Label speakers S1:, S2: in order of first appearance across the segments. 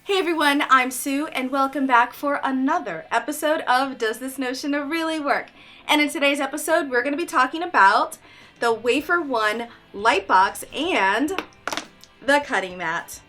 S1: Hey everyone, I'm Sue and welcome back for another episode of Does This Notion Really Work? And in today's episode, we're going to be talking about the Wafer 1 light box and the cutting mat.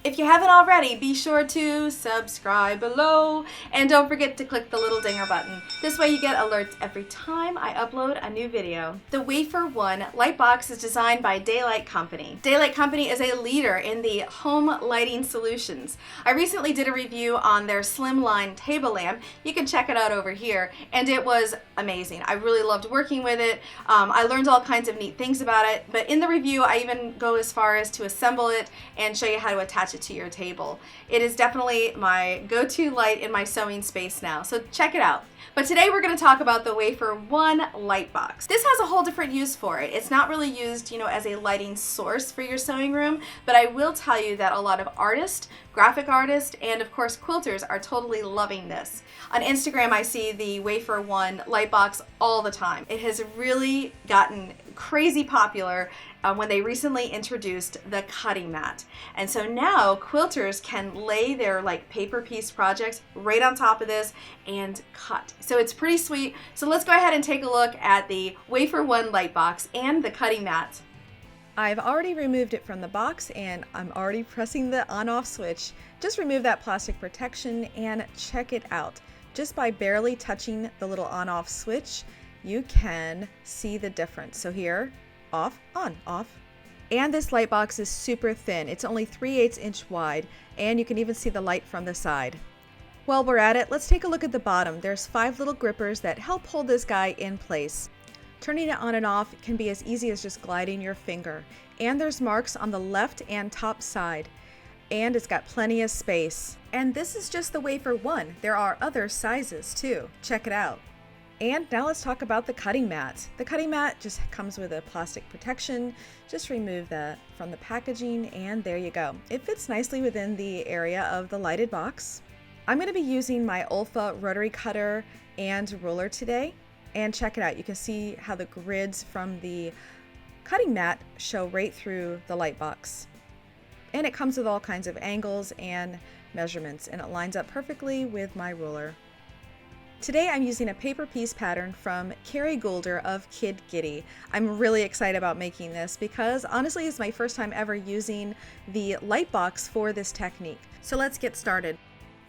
S1: If you haven't already, be sure to subscribe below and don't forget to click the little dinger button. This way you get alerts every time I upload a new video. The Wafer 1 light box is designed by Daylight Company. Daylight Company is a leader in the home lighting solutions. I recently did a review on their slimline table lamp. You can check it out over here, and it was amazing. I really loved working with it. I learned all kinds of neat things about it, but in the review I even go as far as to assemble it and show you how to attach it to your table. It is definitely my go-to light in my sewing space now, so check it out. But today we're going to talk about the Wafer 1 light box. This has a whole different use for it. It's not really used, as a lighting source for your sewing room, but I will tell you that a lot of artists, graphic artists, and of course quilters are totally loving this. On Instagram, I see the Wafer 1 light box all the time. It has really gotten crazy popular when they recently introduced the cutting mat. And so now quilters can lay their paper piece projects right on top of this and cut. So it's pretty sweet. So let's go ahead and take a look at the Wafer 1 light box and the cutting mat. I've already removed it from the box and I'm already pressing the on-off switch. Just remove that plastic protection and check it out. Just by barely touching the little on-off switch, you can see the difference. So here, off, on, off. And this light box is super thin. It's only 3/8 inch wide, and you can even see the light from the side. While we're at it, let's take a look at the bottom. There's 5 little grippers that help hold this guy in place. Turning it on and off can be as easy as just gliding your finger. And there's marks on the left and top side. And it's got plenty of space. And this is just the Wafer 1. There are other sizes too. Check it out. And now let's talk about the cutting mat. The cutting mat just comes with a plastic protection. Just remove that from the packaging and there you go. It fits nicely within the area of the lighted box. I'm going to be using my Olfa rotary cutter and ruler today. And check it out. You can see how the grids from the cutting mat show right through the light box. And it comes with all kinds of angles and measurements, and it lines up perfectly with my ruler. Today I'm using a paper piece pattern from Carrie Goulder of Kid Giddy. I'm really excited about making this because honestly it's my first time ever using the light box for this technique. So let's get started.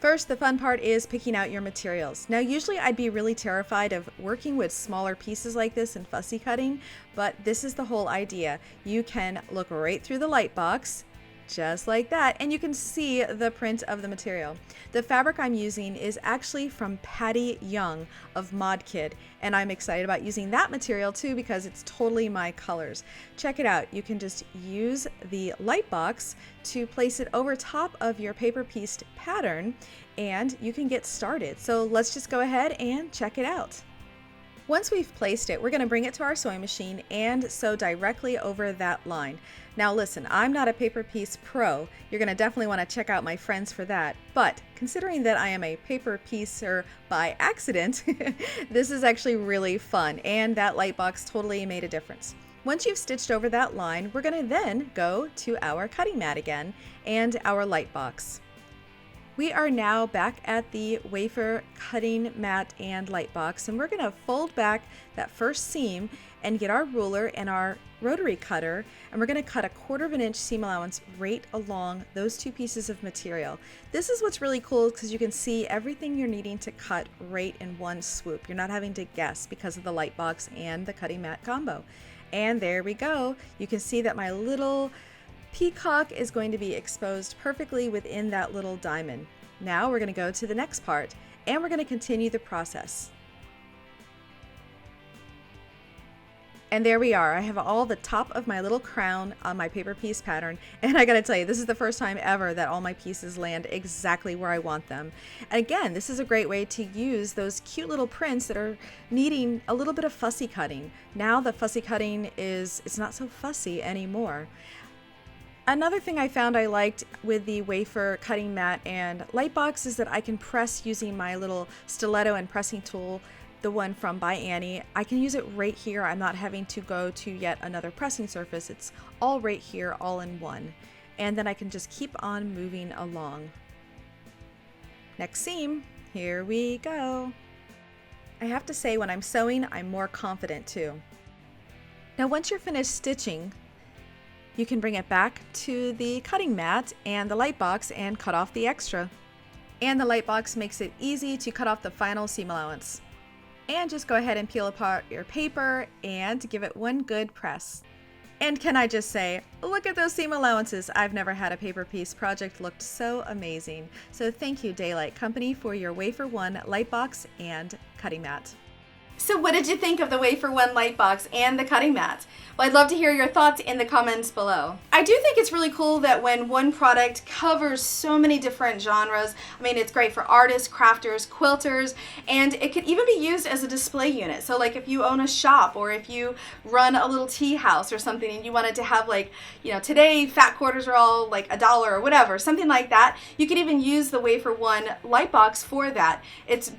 S1: First, the fun part is picking out your materials. Now usually I'd be really terrified of working with smaller pieces like this and fussy cutting, but this is the whole idea. You can look right through the light box, just like that, and you can see the print of the material. The fabric I'm using is actually from Patty Young of Mod Kid, and I'm excited about using that material too because it's totally my colors. Check it out. You can just use the light box to place it over top of your paper pieced pattern and you can get started. So let's just go ahead and check it out. Once we've placed it, we're going to bring it to our sewing machine and sew directly over that line. Now listen, I'm not a paper piece pro. You're going to definitely want to check out my friends for that. But considering that I am a paper piecer by accident, this is actually really fun, and that light box totally made a difference. Once you've stitched over that line, we're going to then go to our cutting mat again and our light box. We are now back at the Wafer cutting mat and light box, and we're going to fold back that first seam and get our ruler and our rotary cutter, and we're going to cut a 1/4 inch seam allowance right along those 2 pieces of material. This is what's really cool because you can see everything you're needing to cut right in one swoop. You're not having to guess because of the light box and the cutting mat combo. And there we go. You can see that my little peacock is going to be exposed perfectly within that little diamond. Now we're going to go to the next part and we're going to continue the process. And there we are. I have all the top of my little crown on my paper piece pattern, and I gotta tell you, this is the first time ever that all my pieces land exactly where I want them. And again, this is a great way to use those cute little prints that are needing a little bit of fussy cutting. Now the fussy cutting it's not so fussy anymore. Another thing I found I liked with the Wafer cutting mat and light box is that I can press using my little stiletto and pressing tool the one from By Annie, I can use it right here. I'm not having to go to yet another pressing surface. It's all right here, all in one. And then I can just keep on moving along. Next seam, here we go. I have to say, when I'm sewing, I'm more confident too. Now once you're finished stitching, you can bring it back to the cutting mat and the light box and cut off the extra. And the light box makes it easy to cut off the final seam allowance. And just go ahead and peel apart your paper and give it one good press. And can I just say, look at those seam allowances. I've never had a paper piece project looked so amazing. So thank you, Daylight Company, for your Wafer 1 light box and cutting mat. So what did you think of the Wafer 1 light box and the cutting mat? Well, I'd love to hear your thoughts in the comments below. I do think it's really cool that when one product covers so many different genres. I mean, it's great for artists, crafters, quilters, and it could even be used as a display unit. So like if you own a shop or if you run a little tea house or something and you wanted to have, like, you know, today fat quarters are all like $1 or whatever, something like that, you could even use the Wafer 1 light box for that. It's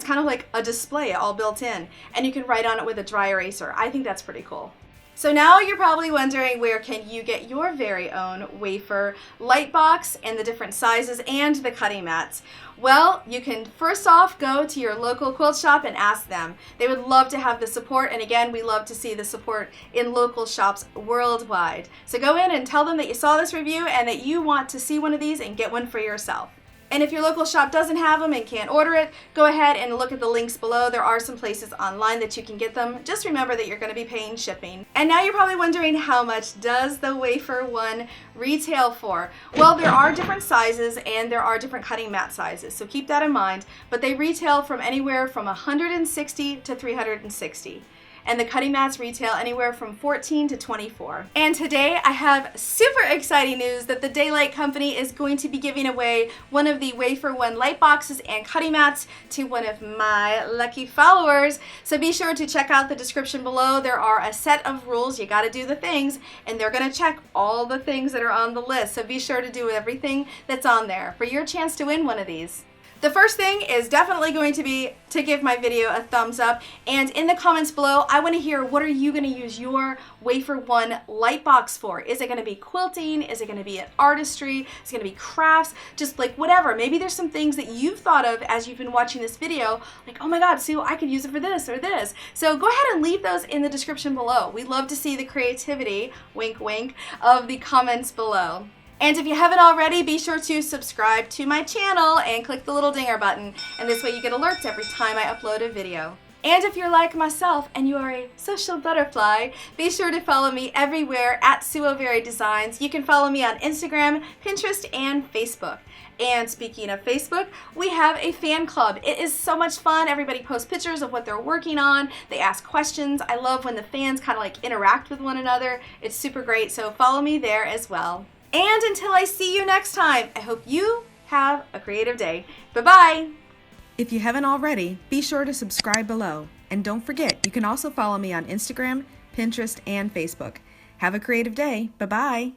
S1: kind of like a display all built in, and you can write on it with a dry eraser. I think that's pretty cool. So now you're probably wondering, where can you get your very own wafer light box and the different sizes and the cutting mats? Well, you can first off go to your local quilt shop and ask them. They would love to have the support, and again, we love to see the support in local shops worldwide. So go in and tell them that you saw this review and that you want to see one of these and get one for yourself. And if your local shop doesn't have them and can't order it, go ahead and look at the links below. There are some places online that you can get them. Just remember that you're going to be paying shipping. And now you're probably wondering, how much does the Wafer 1 retail for? Well, there are different sizes and there are different cutting mat sizes, so keep that in mind. But they retail from anywhere from $160 to $360. And the cutting mats retail anywhere from $14 to $24. And today I have super exciting news that the Daylight Company is going to be giving away one of the Wafer 1 light boxes and cutting mats to one of my lucky followers. So be sure to check out the description below. There are a set of rules. You gotta do the things, and they're gonna check all the things that are on the list. So be sure to do everything that's on there for your chance to win one of these. The first thing is definitely going to be to give my video a thumbs up, and in the comments below, I want to hear, what are you going to use your Wafer 1 light box for? Is it going to be quilting? Is it going to be an artistry? Is it going to be crafts? Just like whatever. Maybe there's some things that you've thought of as you've been watching this video, like, oh my God, Sue, I could use it for this or this. So go ahead and leave those in the description below. We love to see the creativity, wink wink, of the comments below. And if you haven't already, be sure to subscribe to my channel and click the little dinger button, and this way you get alerts every time I upload a video. And if you're like myself and you are a social butterfly, be sure to follow me everywhere at Suovery Designs. You can follow me on Instagram, Pinterest, and Facebook. And speaking of Facebook, we have a fan club. It is so much fun. Everybody posts pictures of what they're working on. They ask questions. I love when the fans kind of like interact with one another. It's super great, so follow me there as well. And until I see you next time, I hope you have a creative day. Bye-bye. If you haven't already, be sure to subscribe below. And don't forget, you can also follow me on Instagram, Pinterest, and Facebook. Have a creative day. Bye-bye.